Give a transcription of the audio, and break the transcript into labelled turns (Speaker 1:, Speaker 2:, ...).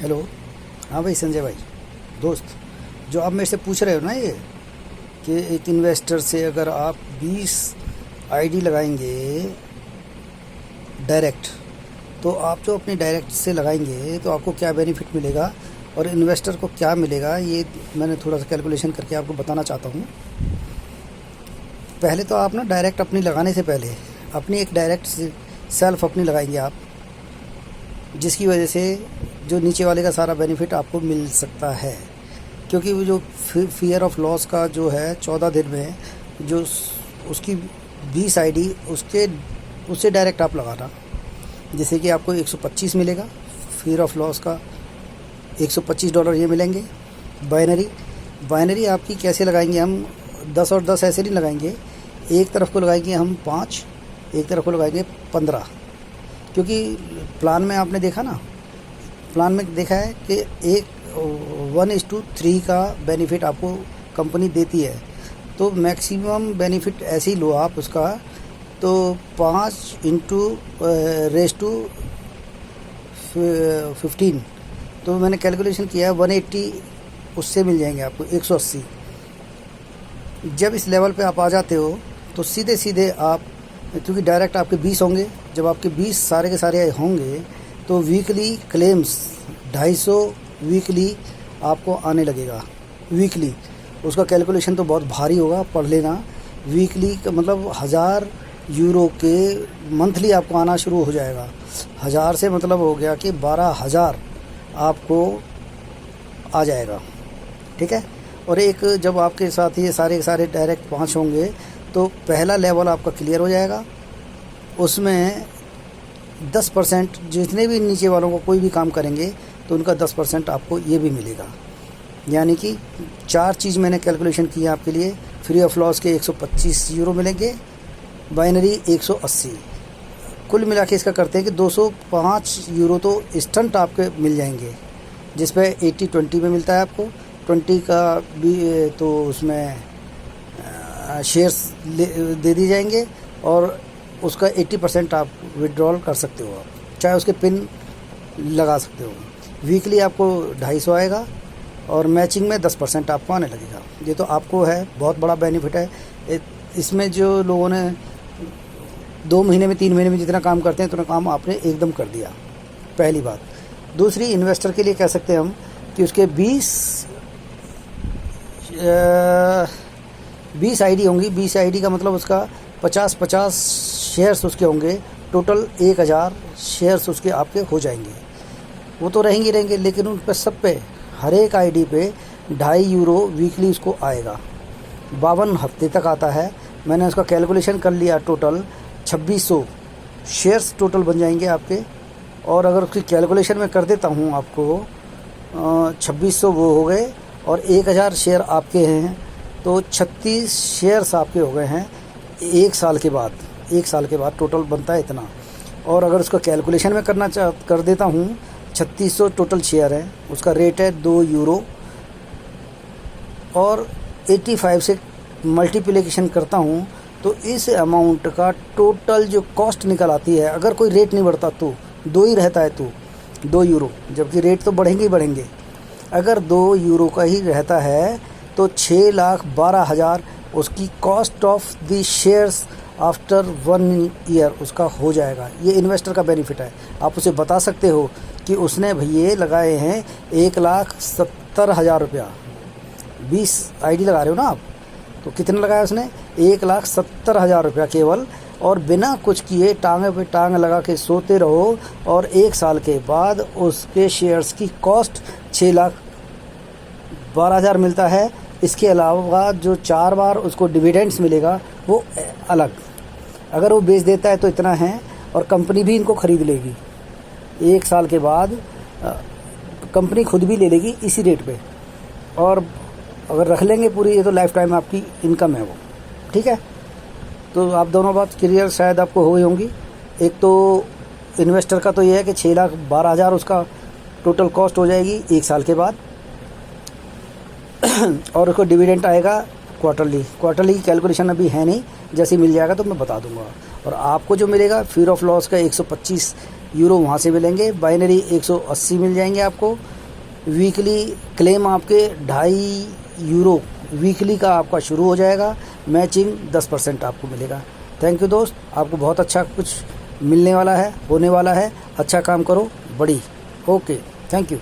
Speaker 1: Hello. हाँ भाई संजय भाई दोस्त, जो आप मेरे से पूछ रहे हो ना ये कि एक इन्वेस्टर से अगर आप 20 आईडी लगाएंगे डायरेक्ट, तो आप जो अपनी डायरेक्ट से लगाएंगे तो आपको क्या बेनिफिट मिलेगा और इन्वेस्टर को क्या मिलेगा, ये मैंने थोड़ा सा कैलकुलेशन करके आपको बताना चाहता हूँ। पहले तो आप ना डायरेक्ट अपनी लगाने से पहले अपनी एक डायरेक्ट सेल्फ अपनी लगाएंगे आप, जिसकी वजह से जो नीचे वाले का सारा बेनिफिट आपको मिल सकता है। क्योंकि वो जो फियर ऑफ लॉस का जो है 14 दिन में जो उसकी 20 आईडी उससे डायरेक्ट आप लगाना, जैसे कि आपको 125 मिलेगा फियर ऑफ लॉस का, $125 ये मिलेंगे। बाइनरी आपकी कैसे लगाएंगे हम, 10 और 10 ऐसे नहीं लगाएंगे, एक तरफ को लगाएंगे हम 5, एक तरफ को लगाएंगे 15। क्योंकि प्लान में आपने देखा ना, प्लान में देखा है कि 1:3 का बेनिफिट आपको कंपनी देती है। तो मैक्सिमम बेनिफिट ऐसे ही लो आप उसका, तो 5 × रेज़ टू 15, तो मैंने कैलकुलेशन किया है 180, उससे मिल जाएंगे आपको 180। जब इस लेवल पे आप आ जाते हो तो सीधे सीधे आप, क्योंकि डायरेक्ट आपके 20 होंगे, जब आपके 20 सारे के सारे होंगे तो वीकली क्लेम्स 250 वीकली आपको आने लगेगा। वीकली उसका कैलकुलेशन तो बहुत भारी होगा, पढ़ लेना। वीकली का मतलब 1000 यूरो के मंथली आपको आना शुरू हो जाएगा। 1000 से मतलब हो गया कि 12,000 आपको आ जाएगा, ठीक है। और एक जब आपके साथ ये सारे के सारे डायरेक्ट 5 होंगे तो पहला लेवल आपका क्लियर हो जाएगा। उसमें 10% जितने भी नीचे वालों को कोई भी काम करेंगे तो उनका 10% आपको ये भी मिलेगा। यानी कि 4 चीज़ मैंने कैलकुलेशन की है आपके लिए। फ्री ऑफ लॉस के 125 यूरो मिलेंगे, बाइनरी 180, कुल मिला के इसका करते हैं कि 205 यूरो तो इंस्टेंट आपके मिल जाएंगे, जिस पे 80-20 में मिलता है आपको। 20 का भी तो उसमें शेयर्स दे दिए जाएंगे और उसका 80% आप विड्रॉल कर सकते हो, आप चाहे उसके पिन लगा सकते हो। वीकली आपको 250 आएगा और मैचिंग में 10% आपको आने लगेगा। ये तो आपको है, बहुत बड़ा बेनिफिट है। इसमें जो लोगों ने 2 महीने में 3 महीने में जितना काम करते हैं उतना काम आपने एकदम कर दिया, पहली बात। दूसरी, इन्वेस्टर के लिए कह सकते हैं हम कि उसके 20 आईडी होंगी। 20 आईडी का मतलब उसका 50-50 शेयर्स उसके होंगे। टोटल 1000 शेयर्स उसके आपके हो जाएंगे। वो तो रहेंगे, लेकिन उन पर सब पे हर एक आईडी पे 2.5 यूरो वीकली उसको आएगा। 52 हफ्ते तक आता है। मैंने उसका कैलकुलेशन कर लिया, टोटल 2600 शेयर्स टोटल बन जाएंगे आपके। और अगर उसकी कैलकुलेशन में कर देता हूँ आपको, 2600 वो हो गए और 1000 शेयर आपके हैं, तो 36 शेयर्स आपके हो गए हैं 1 साल के बाद। 1 साल के बाद टोटल बनता है इतना। और अगर उसका कैलकुलेशन में कर देता हूँ, 3600 टोटल शेयर है, उसका रेट है 2 यूरो, और 85 से मल्टीप्लिकेशन करता हूँ तो इस अमाउंट का टोटल जो कॉस्ट निकल आती है, अगर कोई रेट नहीं बढ़ता तो 2 ही रहता है तो 2 यूरो, जबकि रेट तो बढ़ेंगे ही बढ़ेंगे। अगर 2 यूरो का ही रहता है तो 6,12,000 उसकी cost of the shares after 1 year उसका हो जाएगा। ये इन्वेस्टर का बेनिफिट है। आप उसे बता सकते हो कि उसने भैया लगाए हैं 1,70,000 रुपया। 20 आईडी लगा रहे हो ना आप, तो कितने लगाया उसने? 1,70,000 रुपया केवल, और बिना कुछ किए टांगे पे टांग लगा के सोते रहो, और 1 साल के बाद उसके शेयर्स की कॉस्ट 6,12,000 मिलता है। इसके अलावा जो 4 बार उसको डिविडेंड्स मिलेगा वो अलग। अगर वो बेच देता है तो इतना है, और कंपनी भी इनको ख़रीद लेगी 1 साल के बाद। कंपनी खुद भी ले लेगी इसी रेट पे, और अगर रख लेंगे पूरी, ये तो लाइफ टाइम आपकी इनकम है वो, ठीक है। तो आप दोनों बात क्लियर शायद आपको हो गई होंगी। एक तो इन्वेस्टर का तो ये है कि 6,12,000 उसका टोटल कॉस्ट हो जाएगी 1 साल के बाद, और उसको डिविडेंड आएगा क्वार्टरली की कैलकुलेशन अभी है नहीं, जैसे मिल जाएगा तो मैं बता दूंगा। और आपको जो मिलेगा फियर ऑफ लॉस का 125 यूरो वहाँ से मिलेंगे, बाइनरी 180 मिल जाएंगे आपको, वीकली क्लेम आपके 2.5 यूरो वीकली का आपका शुरू हो जाएगा। मैचिंग 10% आपको मिलेगा। थैंक यू दोस्त, आपको बहुत अच्छा कुछ मिलने वाला है, होने वाला है। अच्छा काम करो, बड़ी। Okay, thank you.